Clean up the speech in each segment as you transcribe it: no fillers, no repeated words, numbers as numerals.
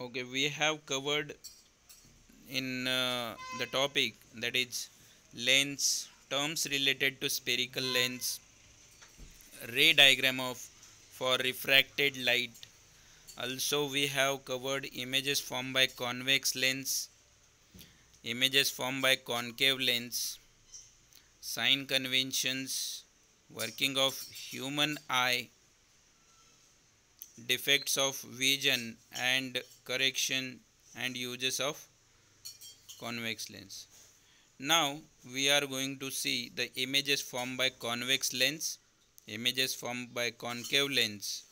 Okay, we have covered in the topic that is lens, terms related to spherical lens, ray diagram of for refracted light. Also, we have covered images formed by convex lens, images formed by concave lens, sign conventions, working of human eye, defects of vision and correction, and uses of convex lens. Now we are going to see the images formed by convex lens, images formed by concave lens,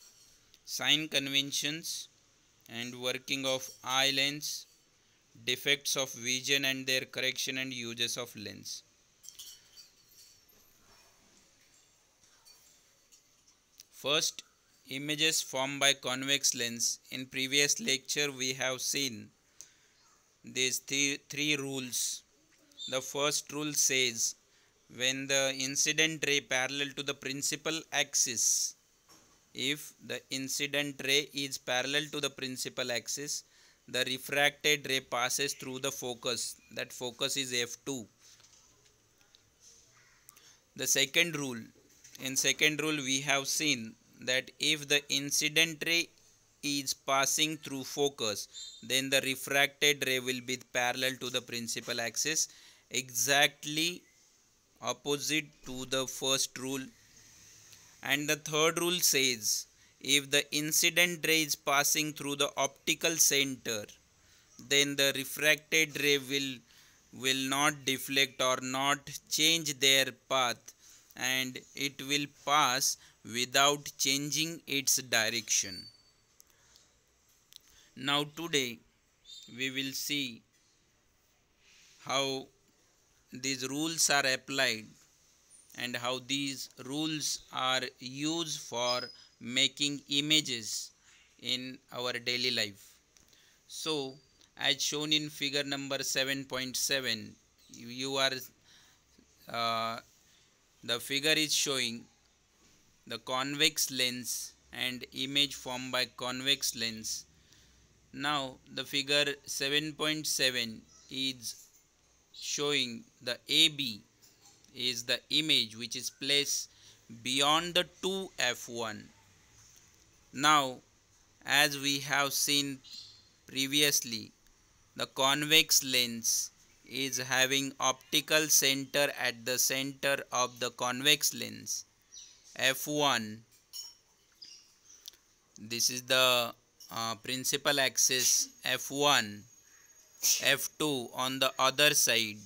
sign conventions and working of eye lens, defects of vision and their correction and uses of lens. First, images formed by convex lens. In previous lecture we have seen these three rules. The first rule says when the incident ray parallel to the principal axis, if the incident ray is parallel to the principal axis, the refracted ray passes through the focus. That focus is f2. The second rule, in second rule we have seen that if the incident ray is passing through focus, then the refracted ray will be parallel to the principal axis, exactly opposite to the first rule. And the third rule says if the incident ray is passing through the optical center, then the refracted ray will not deflect or not change their path, and it will pass without changing its direction. Now today we will see how these rules are applied and how these rules are used for making images in our daily life. So, as shown in figure number 7.7, you are the figure is showing the convex lens and image formed by convex lens. Now, the figure 7.7 is showing the AB is the image which is placed beyond the 2f1. Now, as we have seen previously, the convex lens is having optical center at the center of the convex lens f1. This is the principal axis f1, f2 on the other side,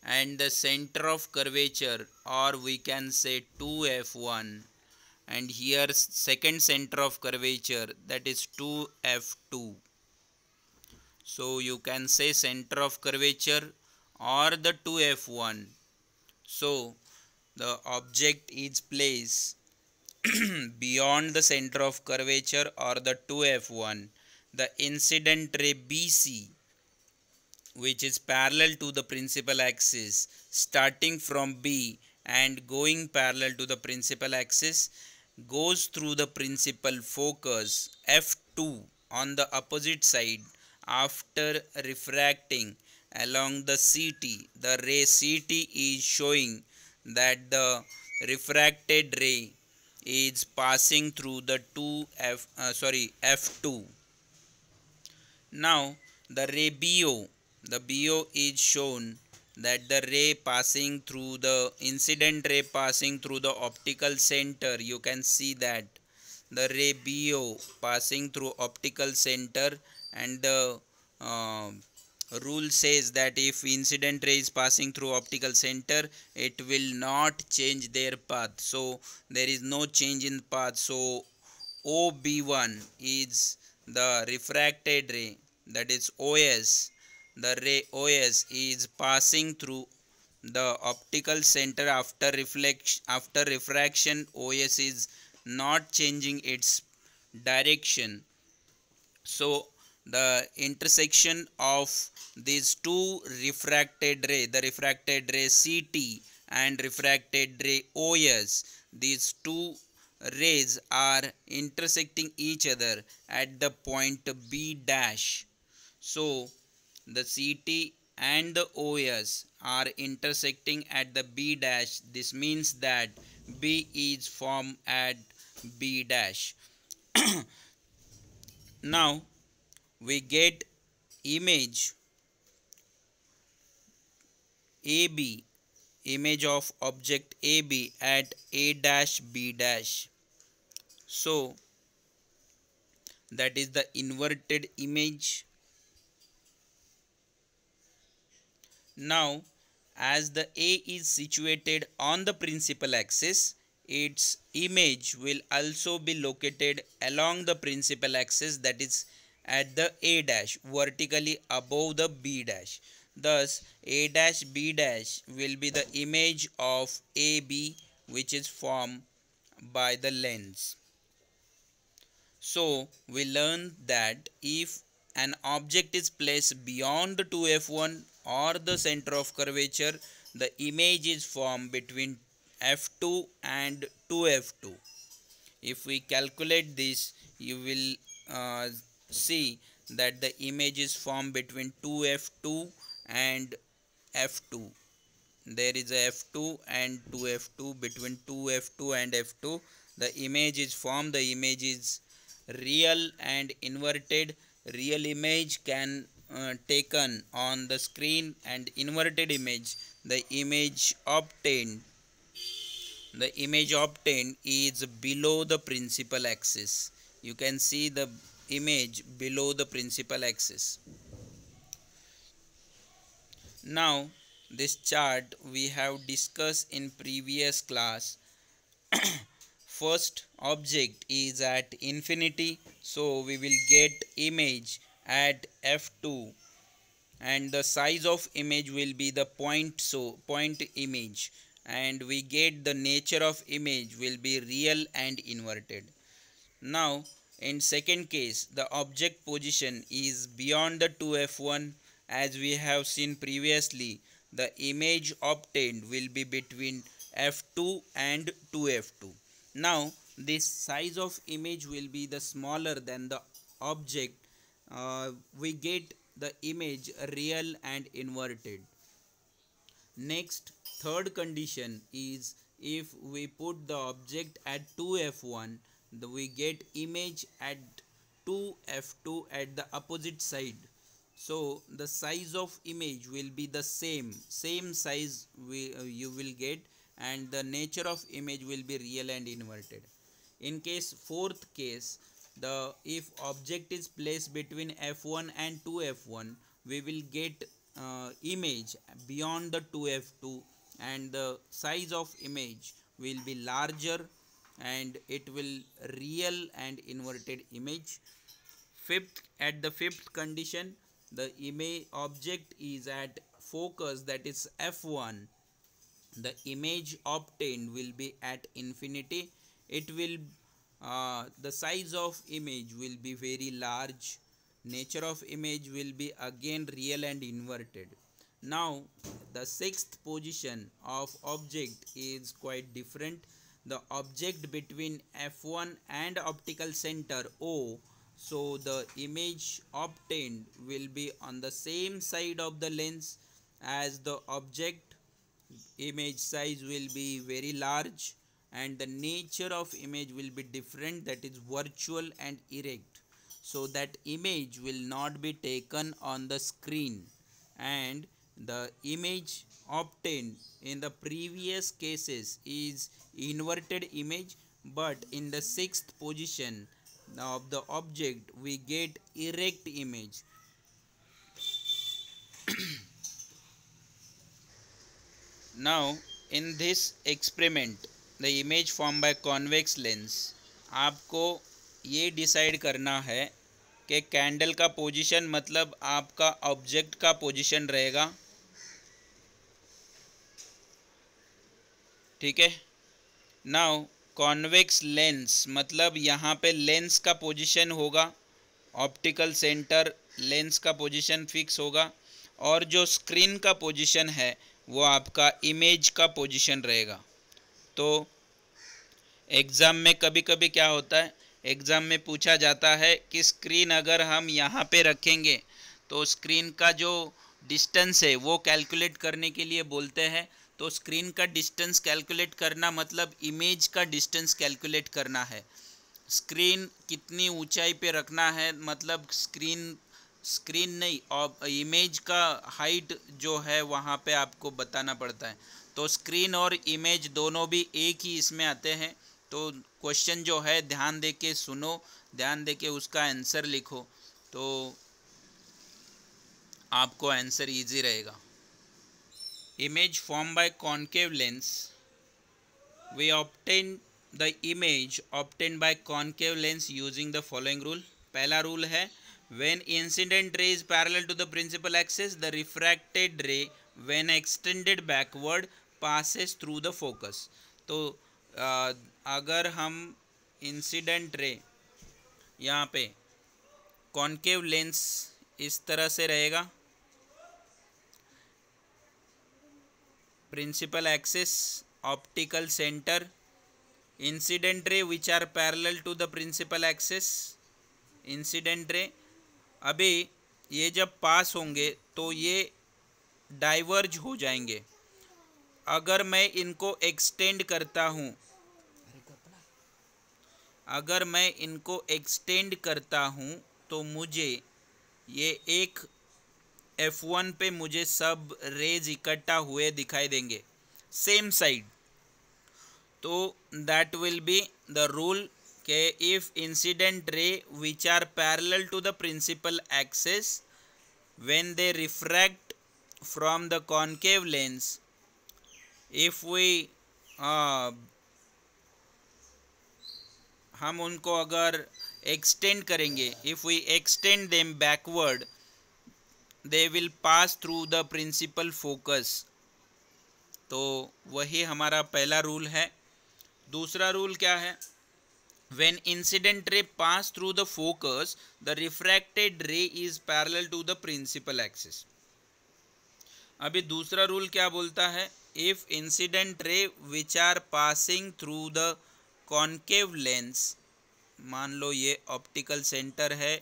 and the center of curvature, or we can say 2f1, and here second center of curvature, that is 2f2. So you can say center of curvature or the 2f1. So the object is placed beyond the center of curvature or the 2f1. The incident ray BC, which is parallel to the principal axis, starting from B and going parallel to the principal axis, goes through the principal focus f2 on the opposite side. After refracting along the CT, the ray CT is showing that the refracted ray is passing through the f2. Now the ray BO is shown that the ray passing through the incident ray passing through the optical center. You can see that the ray BO passing through optical center, and the uh, rule says that if incident ray is passing through optical center, it will not change their path. So there is no change in path. So OB1 is the refracted ray, that is OS. The ray OS is passing through the optical center after refraction. OS is not changing its direction. So the intersection of these two refracted ray, the refracted ray CT and refracted ray OS, these two rays are intersecting each other at the point B dash. So the CT and the OS are intersecting at the B dash. This means that B is formed at B dash. Now we get image AB, image of object AB at A dash B dash. So that is the inverted image. Now as the A is situated on the principal axis, its image will also be located along the principal axis, that is at the A dash, vertically above the B dash. Thus A dash B dash will be the image of AB, which is formed by the lens. So we learned that if an object is placed beyond the 2f1 or the center of curvature, the image is formed between f2 and 2f2. If we calculate this, you will see that the image is formed between 2f2 and f2. There is a f2 and 2f2. Between 2f2 and f2, the image is formed. The image is real and inverted. Real image can taken on the screen, and inverted image, the image obtained is below the principal axis. You can see the image below the principal axis. Now this chart we have discussed in previous class. First object is at infinity, so we will get image at f2, and the size of image will be the point, so point image, and we get the nature of image will be real and inverted. Now in second case, the object position is beyond the 2f1. As we have seen previously, the image obtained will be between f2 and 2f2. Now this size of image will be the smaller than the object. We get the image real and inverted. Next, third condition is if we put the object at 2f1, we get image at 2f2 at the opposite side. So the size of image will be the same size you will get, and the nature of image will be real and inverted. In case fourth case, the if object is placed between f1 and 2f1, we will get image beyond the 2f2, and the size of image will be larger, and it will real and inverted image. At the fifth condition, the image object is at focus, that is f1. The image obtained will be at infinity. It will the size of image will be very large. Nature of image will be again real and inverted. Now the sixth position of object is quite different. The object between f1 and optical center O, so the image obtained will be on the same side of the lens as the object. Image size will be very large, and the nature of image will be different, that is virtual and erect. So that image will not be taken on the screen, and the image obtained in the previous cases is inverted image, but in the sixth position of the object we get erect image. Now in this experiment, the image formed by convex lens, आपको ये decide करना है कि candle का position मतलब आपका object का position रहेगा, ठीक है। नाउ कॉन्वेक्स लेंस मतलब यहाँ पे लेंस का पोजीशन होगा, ऑप्टिकल सेंटर लेंस का पोजीशन फिक्स होगा, और जो स्क्रीन का पोजीशन है वो आपका इमेज का पोजीशन रहेगा। तो एग्ज़ाम में कभी कभी क्या होता है, एग्ज़ाम में पूछा जाता है कि स्क्रीन अगर हम यहाँ पे रखेंगे तो स्क्रीन का जो डिस्टेंस है वो कैलकुलेट करने के लिए बोलते हैं। तो स्क्रीन का डिस्टेंस कैलकुलेट करना मतलब इमेज का डिस्टेंस कैलकुलेट करना है। स्क्रीन कितनी ऊंचाई पे रखना है मतलब स्क्रीन स्क्रीन नहीं और इमेज का हाइट जो है वहाँ पे आपको बताना पड़ता है। तो स्क्रीन और इमेज दोनों भी एक ही इसमें आते हैं। तो क्वेश्चन जो है ध्यान दे के सुनो, ध्यान दे के उसका आंसर लिखो, तो आपको आंसर इजी रहेगा। Image form by concave lens, we obtain the image obtained by concave lens using the following rule। पहला रूल है when incident ray is parallel to the principal axis the refracted ray when extended backward passes through the focus। तो अगर हम incident ray यहाँ पे concave lens इस तरह से रहेगा, principal axis, optical centre, incident ray which are parallel to the principal axis, incident ray अभी ये जब पास होंगे तो ये डाइवर्ज हो जाएंगे। अगर मैं इनको एक्सटेंड करता हूँ, अगर मैं इनको एक्सटेंड करता हूँ तो मुझे ये एक F1 पे मुझे सब रेज इकट्ठा हुए दिखाई देंगे सेम साइड। तो that will be the rule के if incident ray which are parallel to the principal axis when they refract from the concave lens, if we हम उनको अगर एक्सटेंड करेंगे, if we extend them backward they will pass through the principal focus. तो वही हमारा पहला rule है। दूसरा रूल क्या है, when incident ray pass through the focus the refracted ray is parallel to the principal axis। अभी दूसरा रूल क्या बोलता है, if incident ray which are passing through the concave lens, मान लो ये ऑप्टिकल सेंटर है,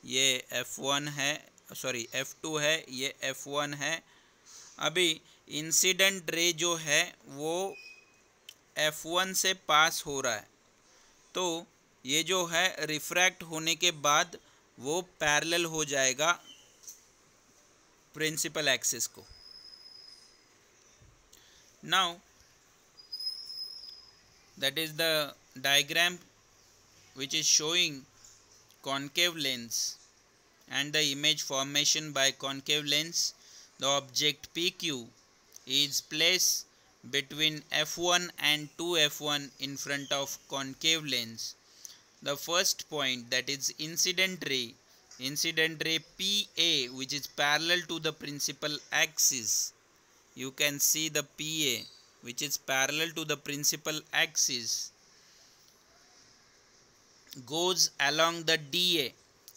ये F1 है, सॉरी F2 है, ये F1 है। अभी इंसिडेंट रे जो है वो F1 से पास हो रहा है, तो ये जो है रिफ्रैक्ट होने के बाद वो पैरेलल हो जाएगा प्रिंसिपल एक्सिस को। Now that is the diagram which is showing concave lens and the image formation by concave lens। The object PQ is placed between F1 and 2F1 in front of concave lens। The first point, that is incident ray PA which is parallel to the principal axis, you can see the PA which is parallel to the principal axis goes along the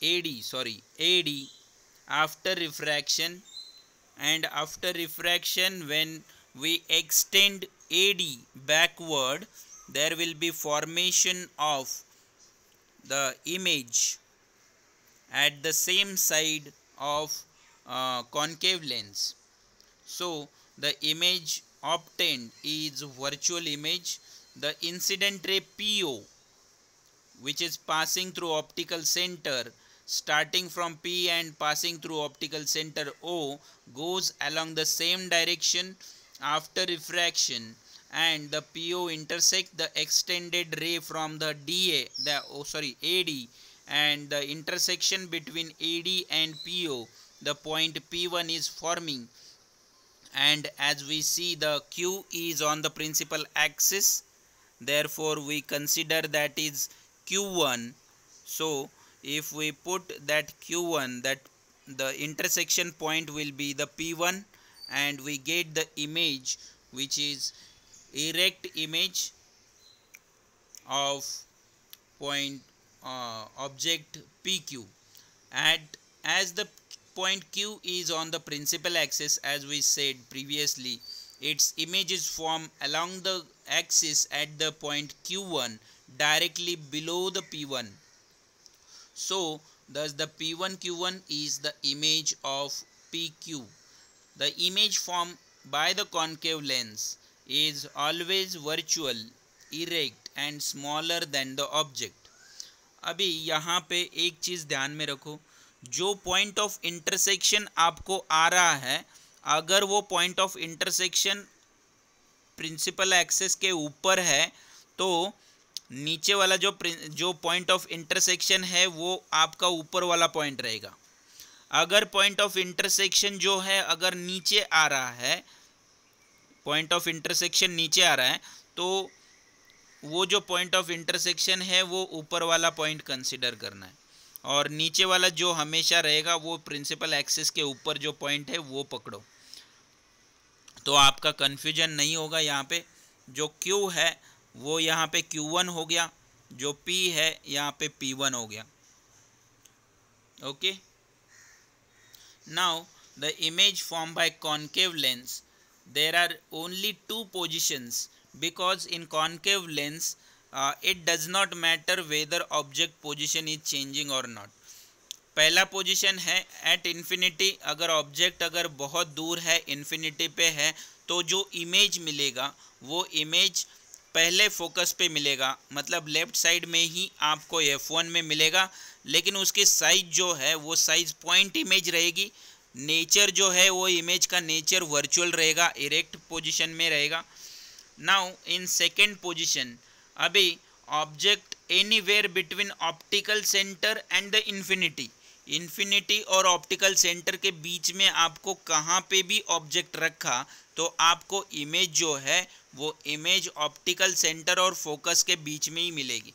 AD after refraction, and after refraction when we extend AD backward there will be formation of the image at the same side of concave lens। So the image obtained is virtual image, the incident ray PO which is passing through optical center, starting from P and passing through optical center O, goes along the same direction after refraction, and the PO intersect the extended ray from the AD, and the intersection between AD and PO, the point P1 is forming, and as we see the Q is on the principal axis, therefore we consider that is Q1। So if we put that Q1, that the intersection point will be the P1, and we get the image which is erect image of point object PQ, and as the point Q is on the principal axis, as we said previously, its image is formed along the axis at the point Q1 directly below the P1. So thus the P1 Q1 is the image of PQ. The image formed by the concave lens is always virtual, erect and smaller than the object. अभी यहाँ पे एक चीज़ ध्यान में रखो, जो point of intersection आपको आ रहा है, अगर वो point of intersection principal axis के ऊपर है तो नीचे वाला जो पॉइंट ऑफ इंटरसेक्शन है वो आपका ऊपर वाला पॉइंट रहेगा. अगर पॉइंट ऑफ इंटरसेक्शन जो है अगर नीचे आ रहा है, पॉइंट ऑफ इंटरसेक्शन नीचे आ रहा है, तो वो जो पॉइंट ऑफ इंटरसेक्शन है वो ऊपर वाला पॉइंट कंसीडर करना है, और नीचे वाला जो हमेशा रहेगा वो प्रिंसिपल एक्सिस के ऊपर जो पॉइंट है वो पकड़ो. तो आपका कन्फ्यूजन नहीं होगा. यहाँ पे जो Q है वो यहाँ पे Q1 हो गया, जो P है यहाँ पे P1 हो गया. Okay. Now the image formed by concave lens, there are only two positions because in concave lens it does not matter whether object position is changing or not. पहला position है at infinity. अगर object अगर बहुत दूर है, infinity पे है, तो जो इमेज मिलेगा वो इमेज पहले फोकस पे मिलेगा, मतलब लेफ्ट साइड में ही आपको F1 में मिलेगा, लेकिन उसकी साइज जो है वो साइज पॉइंट इमेज रहेगी. नेचर जो है वो इमेज का नेचर वर्चुअल रहेगा, इरेक्ट पोजीशन में रहेगा. नाउ इन सेकेंड पोजीशन, अभी object anywhere between optical centre and the infinity, infinity और ऑप्टिकल सेंटर के बीच में आपको कहाँ पे भी ऑब्जेक्ट रखा तो आपको इमेज जो है वो इमेज ऑप्टिकल सेंटर और फोकस के बीच में ही मिलेगी.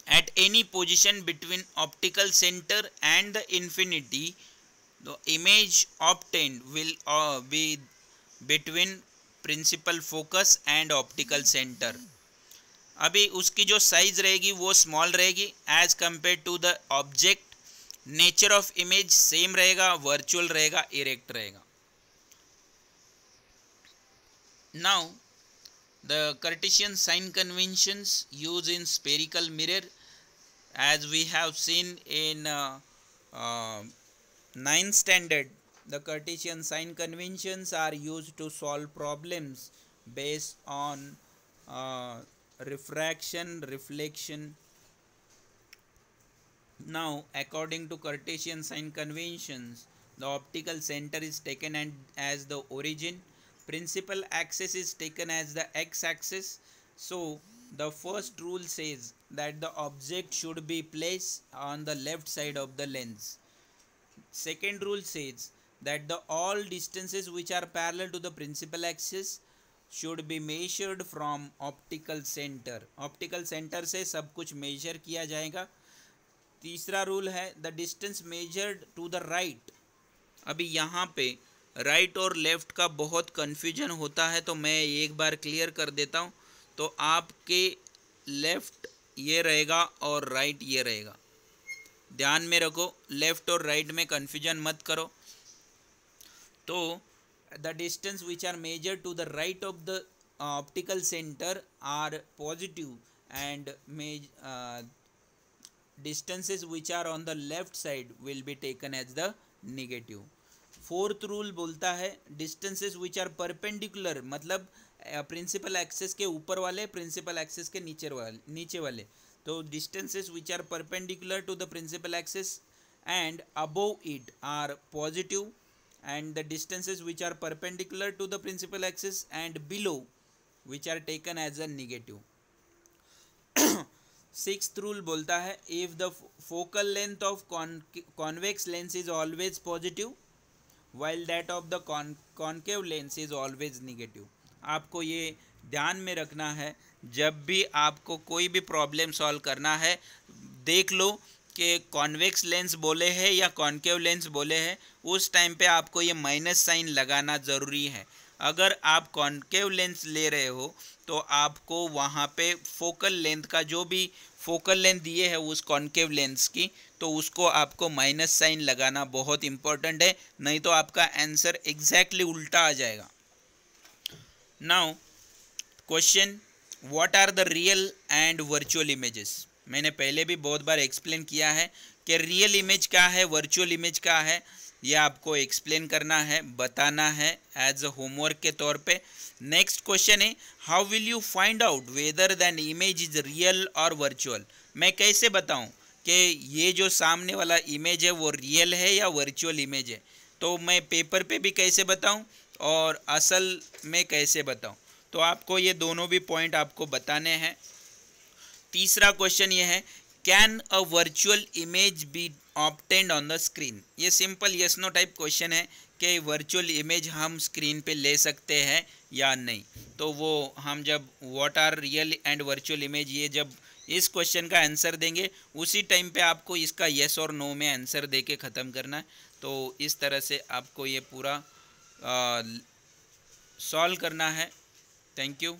At any position between optical centre and the infinity, the image obtained will be between principal focus and optical centre. अभी उसकी जो साइज रहेगी वो स्मॉल रहेगी as compare to the object. Nature of image same रहेगा, virtual रहेगा, erect रहेगा. Now the Cartesian sign conventions use in spherical mirror, as we have seen in 9th standard. The Cartesian sign conventions are used to solve problems based on refraction, reflection. Now, according to Cartesian sign conventions, the optical center is taken as the origin, principal axis is taken as the x-axis. So, the first rule says that the object should be placed on the left side of the lens. Second rule says that the all distances which are parallel to the principal axis should be measured from optical center. Optical center से सब कुछ measure किया जाएगा. तीसरा rule है the distance measured to the right. अभी यहाँ पे राइट और लेफ्ट का बहुत कन्फ्यूजन होता है, तो मैं एक बार क्लियर कर देता हूँ. तो आपके लेफ्ट ये रहेगा और राइट ये रहेगा. ध्यान में रखो, लेफ्ट और राइट में कन्फ्यूजन मत करो. तो the distance which are measured to the right of the optical center are positive, and distances which are on the left side will be taken as the negative. Fourth rule बोलता है distances which are perpendicular, मतलब principal axis के ऊपर वाले, principal axis के नीचे वाले. तो distances which are perpendicular to the principal axis and above it are positive, and the distances which are perpendicular to the principal axis and below which are taken as a negative. Sixth rule बोलता है if the focal length of convex lens is always positive while that of the concave lens is always negative. आपको ये ध्यान में रखना है, जब भी आपको कोई भी प्रॉब्लम सॉल्व करना है, देख लो कि कॉन्वेक्स लेंस बोले हैं या कॉन्केव लेंस बोले हैं, उस टाइम पे आपको ये माइनस साइन लगाना ज़रूरी है. अगर आप कॉन्केव लेंस ले रहे हो तो आपको वहाँ पे फोकल लेंथ का जो भी फोकल लेंथ दिए है उस कॉन्केव लेंस की, तो उसको आपको माइनस साइन लगाना बहुत इम्पोर्टेंट है, नहीं तो आपका आंसर एग्जैक्टली उल्टा आ जाएगा. Now question, what are the real and virtual images. मैंने पहले भी बहुत बार एक्सप्लेन किया है कि रियल इमेज क्या है, वर्चुअल इमेज क्या है, ये आपको एक्सप्लेन करना है, बताना है एज अ होमवर्क के तौर पे। नेक्स्ट क्वेश्चन है, how will you find out whether than image is real और वर्चुअल। मैं कैसे बताऊं कि ये जो सामने वाला इमेज है वो रियल है या वर्चुअल इमेज है। तो मैं पेपर पे भी कैसे बताऊं और असल में कैसे बताऊं, तो आपको ये दोनों भी पॉइंट आपको बताने हैं। तीसरा क्वेश्चन ये है, can a virtual image be obtained on the screen. ये simple yes no type question है कि वर्चुअल इमेज हम स्क्रीन पे ले सकते हैं या नहीं। तो वो हम जब what are real and virtual image, ये जब इस क्वेश्चन का आंसर देंगे उसी टाइम पे आपको इसका येस और नो में आंसर दे के ख़त्म करना है। तो इस तरह से आपको ये पूरा सॉल्व करना है। Thank you.